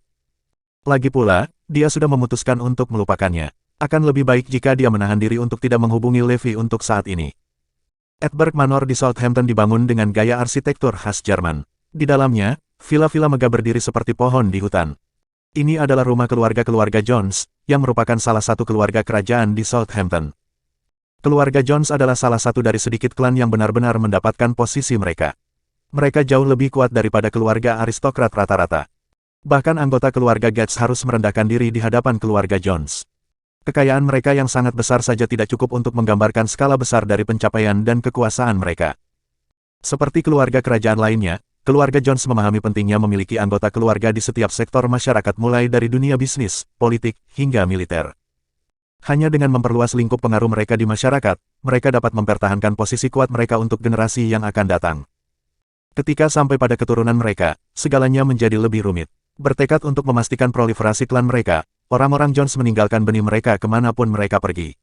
Lagi pula, dia sudah memutuskan untuk melupakannya. Akan lebih baik jika dia menahan diri untuk tidak menghubungi Levi untuk saat ini. Edberg Manor di Southampton dibangun dengan gaya arsitektur khas Jerman. Di dalamnya, villa-villa megah berdiri seperti pohon di hutan. Ini adalah rumah keluarga Jones, yang merupakan salah satu keluarga kerajaan di Southampton. Keluarga Jones adalah salah satu dari sedikit klan yang benar-benar mendapatkan posisi mereka. Mereka jauh lebih kuat daripada keluarga aristokrat rata-rata. Bahkan anggota keluarga Gates harus merendahkan diri di hadapan keluarga Jones. Kekayaan mereka yang sangat besar saja tidak cukup untuk menggambarkan skala besar dari pencapaian dan kekuasaan mereka. Seperti keluarga kerajaan lainnya, keluarga Jones memahami pentingnya memiliki anggota keluarga di setiap sektor masyarakat mulai dari dunia bisnis, politik, hingga militer. Hanya dengan memperluas lingkup pengaruh mereka di masyarakat, mereka dapat mempertahankan posisi kuat mereka untuk generasi yang akan datang. Ketika sampai pada keturunan mereka, segalanya menjadi lebih rumit. Bertekad untuk memastikan proliferasi klan mereka, orang-orang Jones meninggalkan benih mereka kemanapun mereka pergi.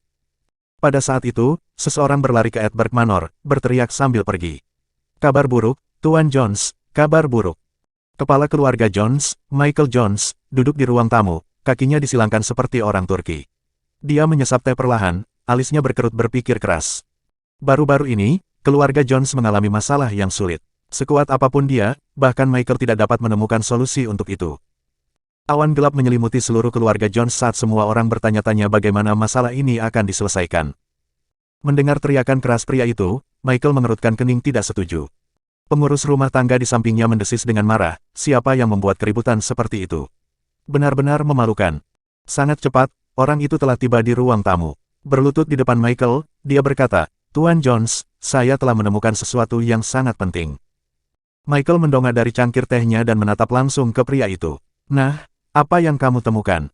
Pada saat itu, seseorang berlari ke Edberg Manor, berteriak sambil pergi. Kabar buruk, Tuan Jones, kabar buruk. Kepala keluarga Jones, Michael Jones, duduk di ruang tamu, kakinya disilangkan seperti orang Turki. Dia menyesap teh perlahan, alisnya berkerut berpikir keras. Baru-baru ini, keluarga Jones mengalami masalah yang sulit. Sekuat apapun dia, bahkan Michael tidak dapat menemukan solusi untuk itu. Awan gelap menyelimuti seluruh keluarga Jones saat semua orang bertanya-tanya bagaimana masalah ini akan diselesaikan. Mendengar teriakan keras pria itu, Michael mengerutkan kening tidak setuju. Pengurus rumah tangga di sampingnya mendesis dengan marah, siapa yang membuat keributan seperti itu? Benar-benar memalukan. Sangat cepat, orang itu telah tiba di ruang tamu. Berlutut di depan Michael, dia berkata, Tuan Jones, saya telah menemukan sesuatu yang sangat penting. Michael mendongak dari cangkir tehnya dan menatap langsung ke pria itu. Nah, apa yang kamu temukan?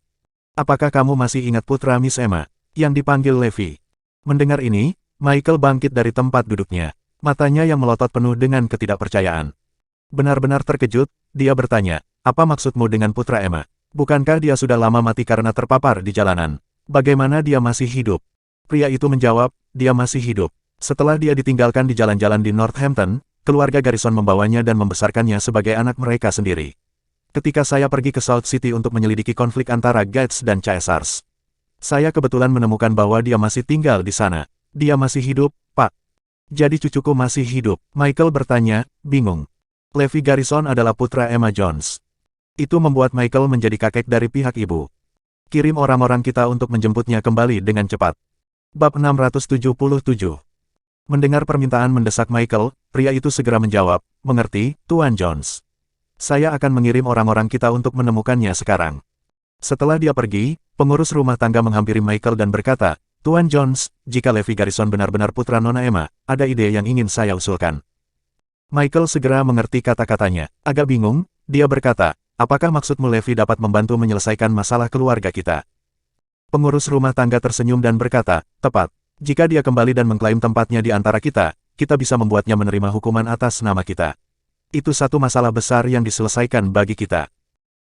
Apakah kamu masih ingat putra Miss Emma, yang dipanggil Levi? Mendengar ini, Michael bangkit dari tempat duduknya. Matanya yang melotot penuh dengan ketidakpercayaan. Benar-benar terkejut, dia bertanya, apa maksudmu dengan putra Emma? Bukankah dia sudah lama mati karena terpapar di jalanan? Bagaimana dia masih hidup? Pria itu menjawab, dia masih hidup. Setelah dia ditinggalkan di jalan-jalan di Northampton, keluarga Garrison membawanya dan membesarkannya sebagai anak mereka sendiri. Ketika saya pergi ke South City untuk menyelidiki konflik antara Gates dan Caesars, saya kebetulan menemukan bahwa dia masih tinggal di sana. Dia masih hidup, Pak. Jadi cucuku masih hidup. Michael bertanya, bingung. Levi Garrison adalah putra Emma Jones. Itu membuat Michael menjadi kakek dari pihak ibu. Kirim orang-orang kita untuk menjemputnya kembali dengan cepat. Bab 677. Mendengar permintaan mendesak Michael, pria itu segera menjawab, mengerti, Tuan Jones. Saya akan mengirim orang-orang kita untuk menemukannya sekarang. Setelah dia pergi, pengurus rumah tangga menghampiri Michael dan berkata, Tuan Jones, jika Levi Garrison benar-benar putra Nona Emma, ada ide yang ingin saya usulkan. Michael segera mengerti kata-katanya. Agak bingung, dia berkata, apakah maksudmu Levi dapat membantu menyelesaikan masalah keluarga kita? Pengurus rumah tangga tersenyum dan berkata, tepat. Jika dia kembali dan mengklaim tempatnya di antara kita, kita bisa membuatnya menerima hukuman atas nama kita. Itu satu masalah besar yang diselesaikan bagi kita.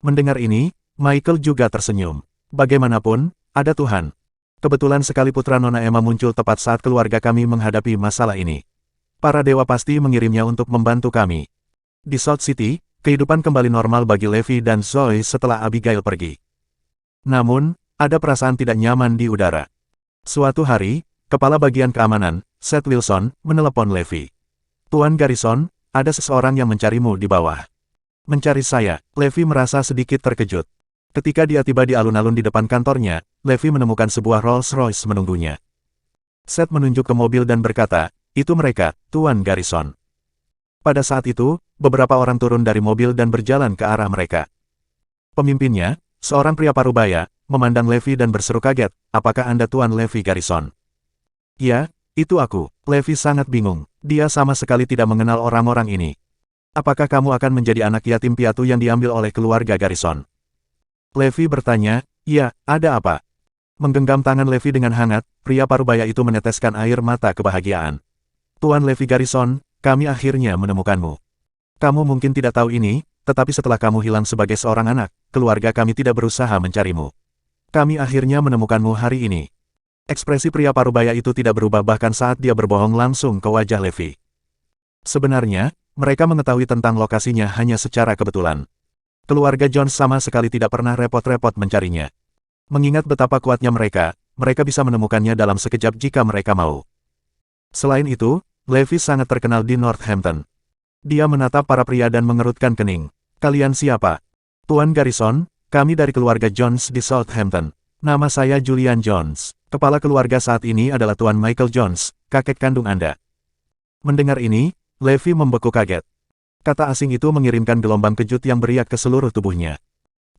Mendengar ini, Michael juga tersenyum. Bagaimanapun, ada Tuhan. Kebetulan sekali putra Nona Emma muncul tepat saat keluarga kami menghadapi masalah ini. Para dewa pasti mengirimnya untuk membantu kami. Di South City, kehidupan kembali normal bagi Levi dan Zoe setelah Abigail pergi. Namun, ada perasaan tidak nyaman di udara. Suatu hari, Kepala Bagian Keamanan, Seth Wilson, menelepon Levi. Tuan Garrison, ada seseorang yang mencarimu di bawah. Mencari saya, Levi merasa sedikit terkejut. Ketika dia tiba di alun-alun di depan kantornya, Levi menemukan sebuah Rolls-Royce menunggunya. Seth menunjuk ke mobil dan berkata, itu mereka, Tuan Garrison. Pada saat itu, beberapa orang turun dari mobil dan berjalan ke arah mereka. Pemimpinnya, seorang pria parubaya, memandang Levi dan berseru kaget, apakah Anda Tuan Levi Garrison? Ya, itu aku. Levi sangat bingung. Dia sama sekali tidak mengenal orang-orang ini. Apakah kamu akan menjadi anak yatim piatu yang diambil oleh keluarga Garrison? Levi bertanya, ya, ada apa? Menggenggam tangan Levi dengan hangat, pria parubaya itu meneteskan air mata kebahagiaan. Tuan Levi Garrison, kami akhirnya menemukanmu. Kamu mungkin tidak tahu ini, tetapi setelah kamu hilang sebagai seorang anak, keluarga kami tidak berusaha mencarimu. Kami akhirnya menemukanmu hari ini. Ekspresi pria parubaya itu tidak berubah bahkan saat dia berbohong langsung ke wajah Levi. Sebenarnya, mereka mengetahui tentang lokasinya hanya secara kebetulan. Keluarga Jones sama sekali tidak pernah repot-repot mencarinya. Mengingat betapa kuatnya mereka bisa menemukannya dalam sekejap jika mereka mau. Selain itu, Levi sangat terkenal di Northampton. Dia menatap para pria dan mengerutkan kening. Kalian siapa? Tuan Garrison, kami dari keluarga Jones di Southampton. Nama saya Julian Jones. Kepala keluarga saat ini adalah Tuan Michael Jones, kakek kandung Anda. Mendengar ini, Levi membeku kaget. Kata asing itu mengirimkan gelombang kejut yang beriak ke seluruh tubuhnya.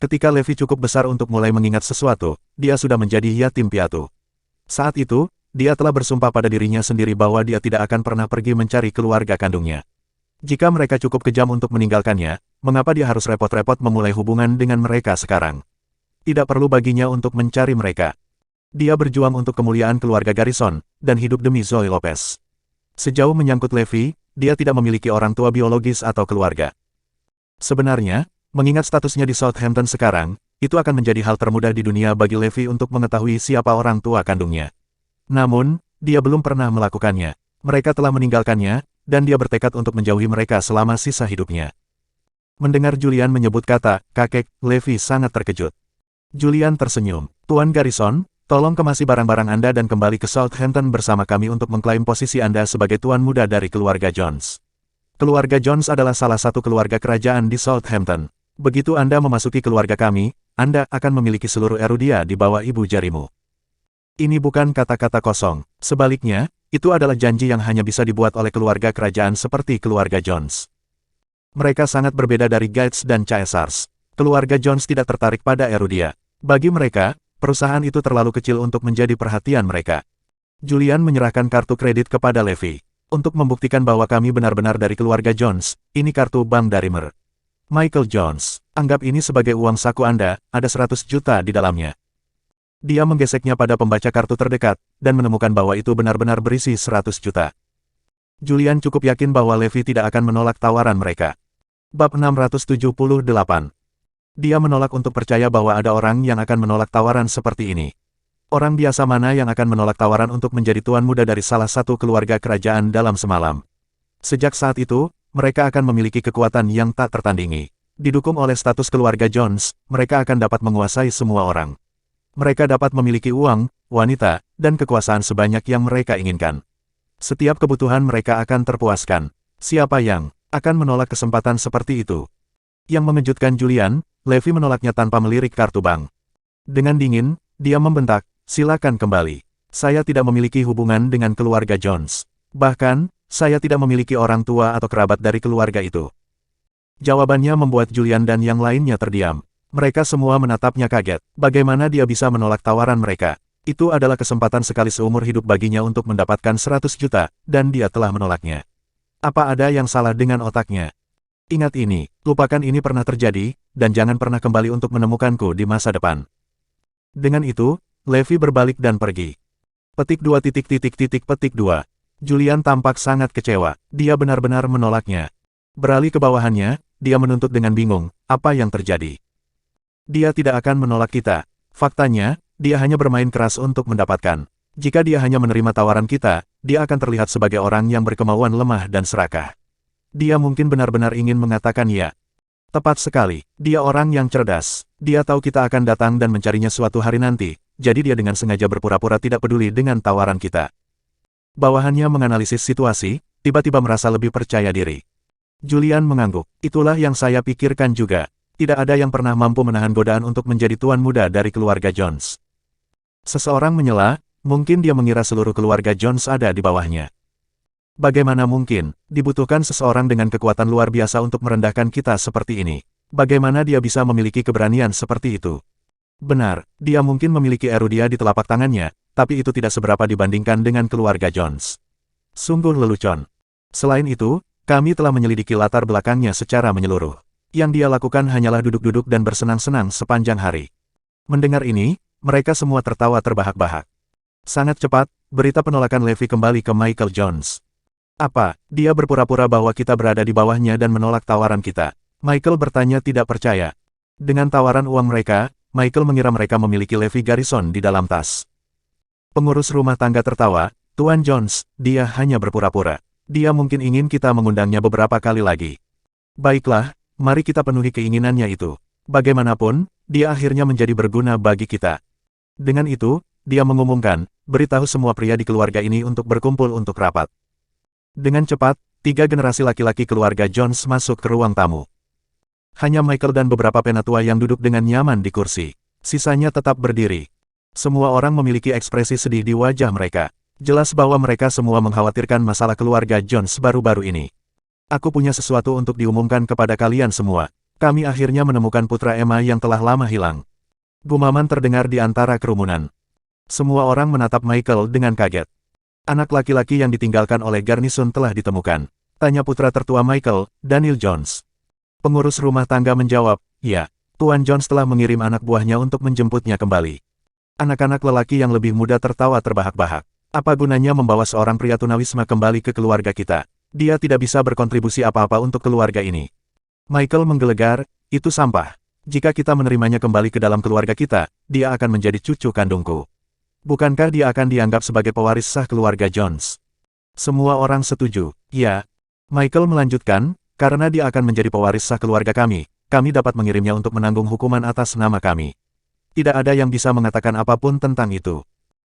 Ketika Levi cukup besar untuk mulai mengingat sesuatu, dia sudah menjadi yatim piatu. Saat itu, dia telah bersumpah pada dirinya sendiri bahwa dia tidak akan pernah pergi mencari keluarga kandungnya. Jika mereka cukup kejam untuk meninggalkannya, mengapa dia harus repot-repot memulai hubungan dengan mereka sekarang? Tidak perlu baginya untuk mencari mereka. Dia berjuang untuk kemuliaan keluarga Garrison, dan hidup demi Zoe Lopez. Sejauh menyangkut Levi, dia tidak memiliki orang tua biologis atau keluarga. Sebenarnya, mengingat statusnya di Southampton sekarang, itu akan menjadi hal termudah di dunia bagi Levi untuk mengetahui siapa orang tua kandungnya. Namun, dia belum pernah melakukannya. Mereka telah meninggalkannya, dan dia bertekad untuk menjauhi mereka selama sisa hidupnya. Mendengar Julian menyebut kata kakek, Levi sangat terkejut. Julian tersenyum. Tuan Garrison, tolong kemasi barang-barang Anda dan kembali ke Southampton bersama kami untuk mengklaim posisi Anda sebagai tuan muda dari keluarga Jones. Keluarga Jones adalah salah satu keluarga kerajaan di Southampton. Begitu Anda memasuki keluarga kami, Anda akan memiliki seluruh Erudia di bawah ibu jarimu. Ini bukan kata-kata kosong. Sebaliknya, itu adalah janji yang hanya bisa dibuat oleh keluarga kerajaan seperti keluarga Jones. Mereka sangat berbeda dari Gates dan Caesars. Keluarga Jones tidak tertarik pada Erudia. Bagi mereka, perusahaan itu terlalu kecil untuk menjadi perhatian mereka. Julian menyerahkan kartu kredit kepada Levi. Untuk membuktikan bahwa kami benar-benar dari keluarga Jones, ini kartu bank dari Mer. Michael Jones, anggap ini sebagai uang saku Anda, ada 100 juta di dalamnya. Dia menggeseknya pada pembaca kartu terdekat, dan menemukan bahwa itu benar-benar berisi 100 juta. Julian cukup yakin bahwa Levi tidak akan menolak tawaran mereka. Bab 678. Dia menolak untuk percaya bahwa ada orang yang akan menolak tawaran seperti ini. Orang biasa mana yang akan menolak tawaran untuk menjadi tuan muda dari salah satu keluarga kerajaan dalam semalam? Sejak saat itu, mereka akan memiliki kekuatan yang tak tertandingi. Didukung oleh status keluarga Jones, mereka akan dapat menguasai semua orang. Mereka dapat memiliki uang, wanita, dan kekuasaan sebanyak yang mereka inginkan. Setiap kebutuhan mereka akan terpuaskan. Siapa yang akan menolak kesempatan seperti itu? Yang mengejutkan Julian, Levi menolaknya tanpa melirik kartu bank. Dengan dingin, dia membentak, silakan kembali. Saya tidak memiliki hubungan dengan keluarga Jones. Bahkan, saya tidak memiliki orang tua atau kerabat dari keluarga itu. Jawabannya membuat Julian dan yang lainnya terdiam. Mereka semua menatapnya kaget. Bagaimana dia bisa menolak tawaran mereka? Itu adalah kesempatan sekali seumur hidup baginya untuk mendapatkan 100 juta, dan dia telah menolaknya. Apa ada yang salah dengan otaknya? Ingat ini, lupakan ini pernah terjadi, dan jangan pernah kembali untuk menemukanku di masa depan. Dengan itu, Levi berbalik dan pergi. Petik 2. Petik 2. Julian tampak sangat kecewa. Dia benar-benar menolaknya. Beralih ke bawahannya, dia menuntut dengan bingung, apa yang terjadi? Dia tidak akan menolak kita. Faktanya, dia hanya bermain keras untuk mendapatkan. Jika dia hanya menerima tawaran kita, dia akan terlihat sebagai orang yang berkemauan lemah dan serakah. Dia mungkin benar-benar ingin mengatakan ya. Tepat sekali, dia orang yang cerdas. Dia tahu kita akan datang dan mencarinya suatu hari nanti, jadi dia dengan sengaja berpura-pura tidak peduli dengan tawaran kita. Bawahannya menganalisis situasi, tiba-tiba merasa lebih percaya diri. Julian mengangguk. Itulah yang saya pikirkan juga. Tidak ada yang pernah mampu menahan godaan untuk menjadi tuan muda dari keluarga Jones. Seseorang menyela, mungkin dia mengira seluruh keluarga Jones ada di bawahnya. Bagaimana mungkin, dibutuhkan seseorang dengan kekuatan luar biasa untuk merendahkan kita seperti ini. Bagaimana dia bisa memiliki keberanian seperti itu? Benar, dia mungkin memiliki Erudia di telapak tangannya, tapi itu tidak seberapa dibandingkan dengan keluarga Jones. Sungguh lelucon. Selain itu, kami telah menyelidiki latar belakangnya secara menyeluruh. Yang dia lakukan hanyalah duduk-duduk dan bersenang-senang sepanjang hari. Mendengar ini, mereka semua tertawa terbahak-bahak. Sangat cepat, berita penolakan Levi kembali ke Michael Jones. Apa, dia berpura-pura bahwa kita berada di bawahnya dan menolak tawaran kita? Michael bertanya tidak percaya. Dengan tawaran uang mereka, Michael mengira mereka memiliki Levi Garrison di dalam tas. Pengurus rumah tangga tertawa, Tuan Jones, dia hanya berpura-pura. Dia mungkin ingin kita mengundangnya beberapa kali lagi. Baiklah, mari kita penuhi keinginannya itu. Bagaimanapun, dia akhirnya menjadi berguna bagi kita. Dengan itu, dia mengumumkan, beritahu semua pria di keluarga ini untuk berkumpul untuk rapat. Dengan cepat, 3 generasi laki-laki keluarga Jones masuk ke ruang tamu. Hanya Michael dan beberapa penatua yang duduk dengan nyaman di kursi. Sisanya tetap berdiri. Semua orang memiliki ekspresi sedih di wajah mereka. Jelas bahwa mereka semua mengkhawatirkan masalah keluarga Jones baru-baru ini. Aku punya sesuatu untuk diumumkan kepada kalian semua. Kami akhirnya menemukan putra Emma yang telah lama hilang. Gumaman terdengar di antara kerumunan. Semua orang menatap Michael dengan kaget. Anak laki-laki yang ditinggalkan oleh Garnison telah ditemukan. Tanya putra tertua Michael, Daniel Jones. Pengurus rumah tangga menjawab, ya, Tuan Jones telah mengirim anak buahnya untuk menjemputnya kembali. Anak-anak lelaki yang lebih muda tertawa terbahak-bahak. Apa gunanya membawa seorang pria tunawisma kembali ke keluarga kita? Dia tidak bisa berkontribusi apa-apa untuk keluarga ini. Michael menggelegar, itu sampah. Jika kita menerimanya kembali ke dalam keluarga kita, dia akan menjadi cucu kandungku. Bukankah dia akan dianggap sebagai pewaris sah keluarga Jones? Semua orang setuju, ya. Michael melanjutkan, karena dia akan menjadi pewaris sah keluarga kami dapat mengirimnya untuk menanggung hukuman atas nama kami. Tidak ada yang bisa mengatakan apapun tentang itu.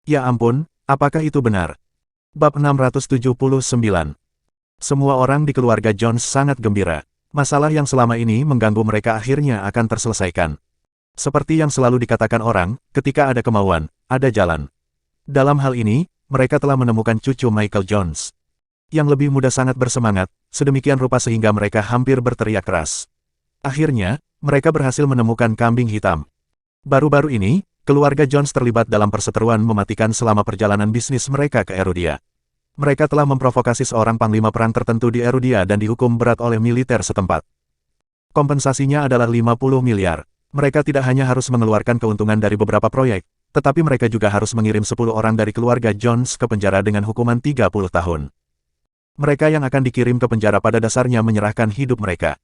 Ya ampun, apakah itu benar? Bab 679. Semua orang di keluarga Jones sangat gembira. Masalah yang selama ini mengganggu mereka akhirnya akan terselesaikan. Seperti yang selalu dikatakan orang, ketika ada kemauan, ada jalan. Dalam hal ini, mereka telah menemukan cucu Michael Jones. Yang lebih muda sangat bersemangat, sedemikian rupa sehingga mereka hampir berteriak keras. Akhirnya, mereka berhasil menemukan kambing hitam. Baru-baru ini, keluarga Jones terlibat dalam perseteruan mematikan selama perjalanan bisnis mereka ke Erudia. Mereka telah memprovokasi seorang panglima perang tertentu di Erudia dan dihukum berat oleh militer setempat. Kompensasinya adalah 50 miliar. Mereka tidak hanya harus mengeluarkan keuntungan dari beberapa proyek, tetapi mereka juga harus mengirim 10 orang dari keluarga Jones ke penjara dengan hukuman 30 tahun. Mereka yang akan dikirim ke penjara pada dasarnya menyerahkan hidup mereka.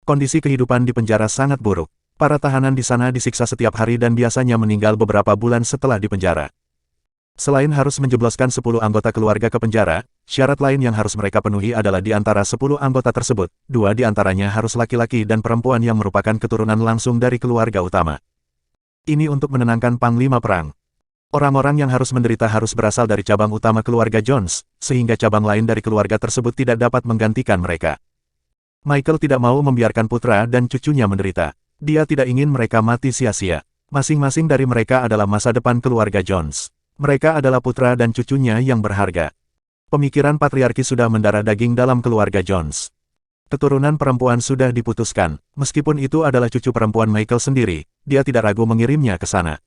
Kondisi kehidupan di penjara sangat buruk. Para tahanan di sana disiksa setiap hari dan biasanya meninggal beberapa bulan setelah di penjara. Selain harus menjebloskan 10 anggota keluarga ke penjara, syarat lain yang harus mereka penuhi adalah di antara 10 anggota tersebut, 2 di antaranya harus laki-laki dan perempuan yang merupakan keturunan langsung dari keluarga utama. Ini untuk menenangkan panglima perang. Orang-orang yang harus menderita harus berasal dari cabang utama keluarga Jones, sehingga cabang lain dari keluarga tersebut tidak dapat menggantikan mereka. Michael tidak mau membiarkan putra dan cucunya menderita. Dia tidak ingin mereka mati sia-sia. Masing-masing dari mereka adalah masa depan keluarga Jones. Mereka adalah putra dan cucunya yang berharga. Pemikiran patriarki sudah mendarah daging dalam keluarga Jones. Keturunan perempuan sudah diputuskan. Meskipun itu adalah cucu perempuan Michael sendiri, dia tidak ragu mengirimnya ke sana.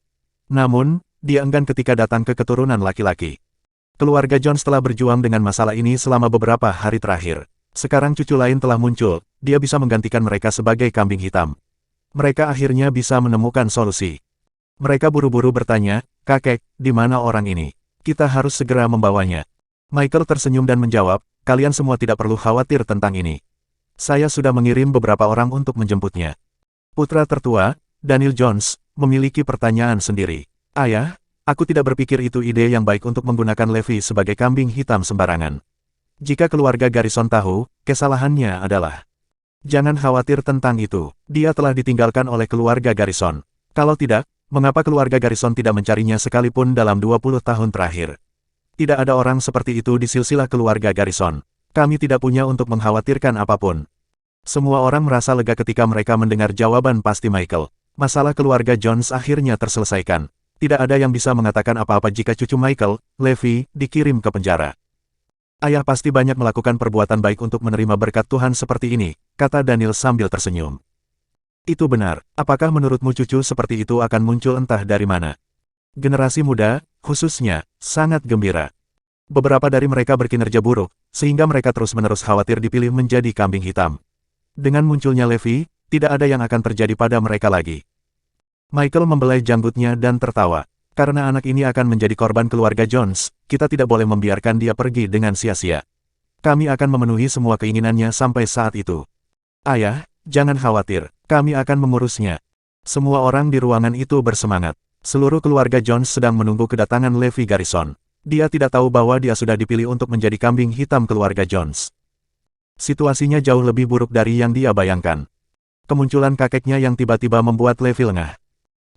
Namun, dia enggan ketika datang ke keturunan laki-laki. Keluarga Jones telah berjuang dengan masalah ini selama beberapa hari terakhir. Sekarang cucu lain telah muncul, dia bisa menggantikan mereka sebagai kambing hitam. Mereka akhirnya bisa menemukan solusi. Mereka buru-buru bertanya, "Kakek, di mana orang ini? Kita harus segera membawanya." Michael tersenyum dan menjawab, "Kalian semua tidak perlu khawatir tentang ini. Saya sudah mengirim beberapa orang untuk menjemputnya." Putra tertua, Daniel Jones, memiliki pertanyaan sendiri. "Ayah, aku tidak berpikir itu ide yang baik untuk menggunakan Levi sebagai kambing hitam sembarangan. Jika keluarga Garrison tahu, kesalahannya adalah..." "Jangan khawatir tentang itu, dia telah ditinggalkan oleh keluarga Garrison. Kalau tidak, mengapa keluarga Garrison tidak mencarinya sekalipun dalam 20 tahun terakhir? Tidak ada orang seperti itu di silsilah keluarga Garrison. Kami tidak punya untuk mengkhawatirkan apapun." Semua orang merasa lega ketika mereka mendengar jawaban pasti Michael. Masalah keluarga Jones akhirnya terselesaikan. Tidak ada yang bisa mengatakan apa-apa jika cucu Michael, Levi, dikirim ke penjara. "Ayah pasti banyak melakukan perbuatan baik untuk menerima berkat Tuhan seperti ini," kata Daniel sambil tersenyum. "Itu benar. Apakah menurutmu cucu seperti itu akan muncul entah dari mana?" Generasi muda, khususnya, sangat gembira. Beberapa dari mereka berkinerja buruk, sehingga mereka terus-menerus khawatir dipilih menjadi kambing hitam. Dengan munculnya Levi, tidak ada yang akan terjadi pada mereka lagi. Michael membelai janggutnya dan tertawa. "Karena anak ini akan menjadi korban keluarga Jones, kita tidak boleh membiarkan dia pergi dengan sia-sia. Kami akan memenuhi semua keinginannya sampai saat itu. Ayah, jangan khawatir, kami akan mengurusnya." Semua orang di ruangan itu bersemangat. Seluruh keluarga Jones sedang menunggu kedatangan Levi Garrison. Dia tidak tahu bahwa dia sudah dipilih untuk menjadi kambing hitam keluarga Jones. Situasinya jauh lebih buruk dari yang dia bayangkan. Kemunculan kakeknya yang tiba-tiba membuat Levi lengah.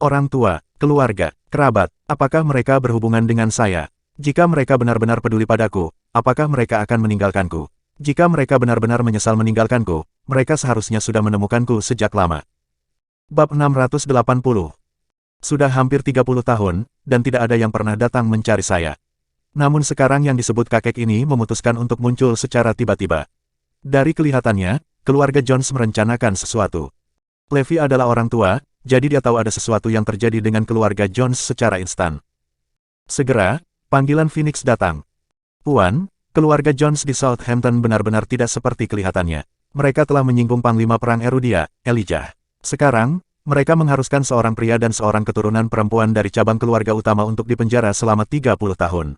"Orang tua, keluarga, kerabat, apakah mereka berhubungan dengan saya? Jika mereka benar-benar peduli padaku, apakah mereka akan meninggalkanku? Jika mereka benar-benar menyesal meninggalkanku, mereka seharusnya sudah menemukanku sejak lama." Bab 680. Sudah hampir 30 tahun, dan tidak ada yang pernah datang mencari saya. Namun sekarang yang disebut kakek ini memutuskan untuk muncul secara tiba-tiba. Dari kelihatannya, keluarga Jones merencanakan sesuatu. Levi adalah orang tua, jadi dia tahu ada sesuatu yang terjadi dengan keluarga Jones secara instan. Segera, panggilan Phoenix datang. "Puan, keluarga Jones di Southampton benar-benar tidak seperti kelihatannya. Mereka telah menyinggung panglima perang Erudia, Elijah. Sekarang, mereka mengharuskan seorang pria dan seorang keturunan perempuan dari cabang keluarga utama untuk dipenjara selama 30 tahun.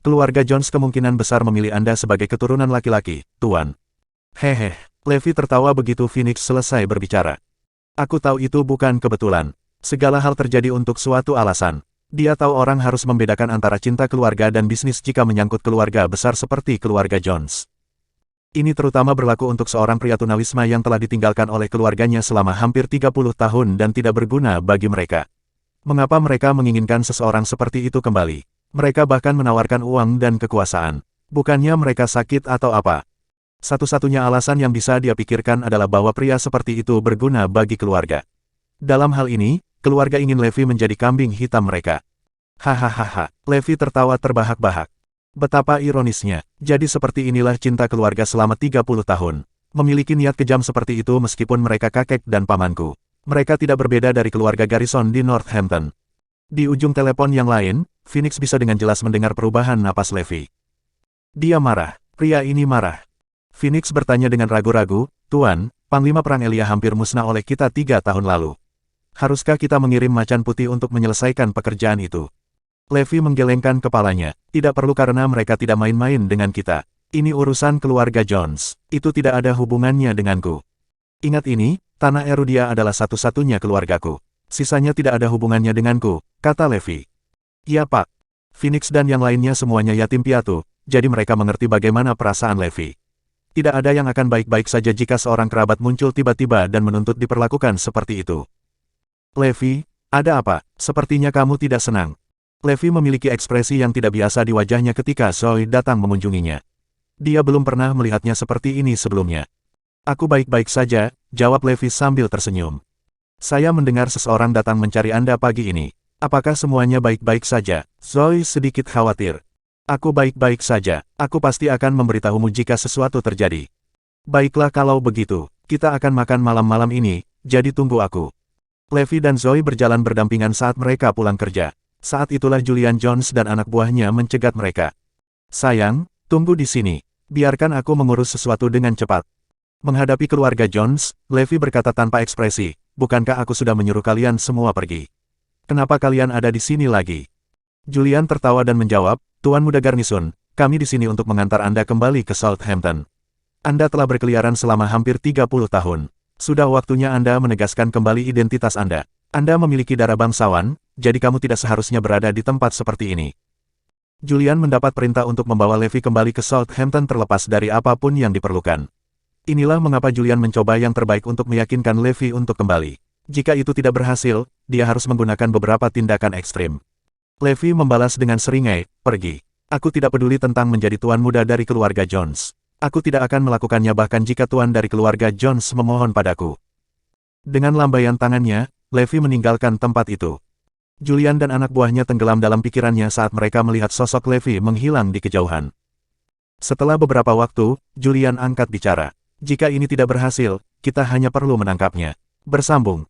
Keluarga Jones kemungkinan besar memilih Anda sebagai keturunan laki-laki, Tuan. Hehe, Levi tertawa begitu Phoenix selesai berbicara. Aku tahu itu bukan kebetulan. Segala hal terjadi untuk suatu alasan. Dia tahu orang harus membedakan antara cinta keluarga dan bisnis jika menyangkut keluarga besar seperti keluarga Jones. Ini terutama berlaku untuk seorang pria tunawisma yang telah ditinggalkan oleh keluarganya selama hampir 30 tahun dan tidak berguna bagi mereka. Mengapa mereka menginginkan seseorang seperti itu kembali? Mereka bahkan menawarkan uang dan kekuasaan. Bukannya mereka sakit atau apa? Satu-satunya alasan yang bisa dia pikirkan adalah bahwa pria seperti itu berguna bagi keluarga. Dalam hal ini, keluarga ingin Levi menjadi kambing hitam mereka. Hahaha, Levi tertawa terbahak-bahak. Betapa ironisnya, jadi seperti inilah cinta keluarga selama 30 tahun. Memiliki niat kejam seperti itu meskipun mereka kakek dan pamanku. Mereka tidak berbeda dari keluarga Garrison di Northampton. Di ujung telepon yang lain, Phoenix bisa dengan jelas mendengar perubahan napas Levi. Dia marah, pria ini marah. Phoenix bertanya dengan ragu-ragu, Tuan, Panglima Perang Elia hampir musnah oleh kita 3 tahun lalu. Haruskah kita mengirim macan putih untuk menyelesaikan pekerjaan itu? Levi menggelengkan kepalanya. Tidak perlu karena mereka tidak main-main dengan kita. Ini urusan keluarga Jones. Itu tidak ada hubungannya denganku. Ingat ini, Tanah Erudia adalah satu-satunya keluargaku. Sisanya tidak ada hubungannya denganku, kata Levi. Iya Pak. Phoenix dan yang lainnya semuanya yatim piatu, jadi mereka mengerti bagaimana perasaan Levi. Tidak ada yang akan baik-baik saja jika seorang kerabat muncul tiba-tiba dan menuntut diperlakukan seperti itu. Levi, ada apa? Sepertinya kamu tidak senang. Levi memiliki ekspresi yang tidak biasa di wajahnya ketika Zoe datang mengunjunginya. Dia belum pernah melihatnya seperti ini sebelumnya. Aku baik-baik saja, jawab Levi sambil tersenyum. Saya mendengar seseorang datang mencari Anda pagi ini. Apakah semuanya baik-baik saja? Zoe sedikit khawatir. Aku baik-baik saja, aku pasti akan memberitahumu jika sesuatu terjadi. Baiklah kalau begitu, kita akan makan malam-malam ini, jadi tunggu aku. Levi dan Zoe berjalan berdampingan saat mereka pulang kerja. Saat itulah Julian Jones dan anak buahnya mencegat mereka. Sayang, tunggu di sini. Biarkan aku mengurus sesuatu dengan cepat. Menghadapi keluarga Jones, Levi berkata tanpa ekspresi, bukankah aku sudah menyuruh kalian semua pergi? Kenapa kalian ada di sini lagi? Julian tertawa dan menjawab, Tuan Muda Garnison, kami di sini untuk mengantar Anda kembali ke Southampton. Anda telah berkeliaran selama hampir 30 tahun. Sudah waktunya Anda menegaskan kembali identitas Anda. Anda memiliki darah bangsawan, jadi kamu tidak seharusnya berada di tempat seperti ini. Julian mendapat perintah untuk membawa Levi kembali ke Southampton terlepas dari apapun yang diperlukan. Inilah mengapa Julian mencoba yang terbaik untuk meyakinkan Levi untuk kembali. Jika itu tidak berhasil, dia harus menggunakan beberapa tindakan ekstrim. Levi membalas dengan seringai, pergi. Aku tidak peduli tentang menjadi tuan muda dari keluarga Jones. Aku tidak akan melakukannya bahkan jika tuan dari keluarga Jones memohon padaku. Dengan lambaian tangannya, Levi meninggalkan tempat itu. Julian dan anak buahnya tenggelam dalam pikirannya saat mereka melihat sosok Levi menghilang di kejauhan. Setelah beberapa waktu, Julian angkat bicara. Jika ini tidak berhasil, kita hanya perlu menangkapnya. Bersambung.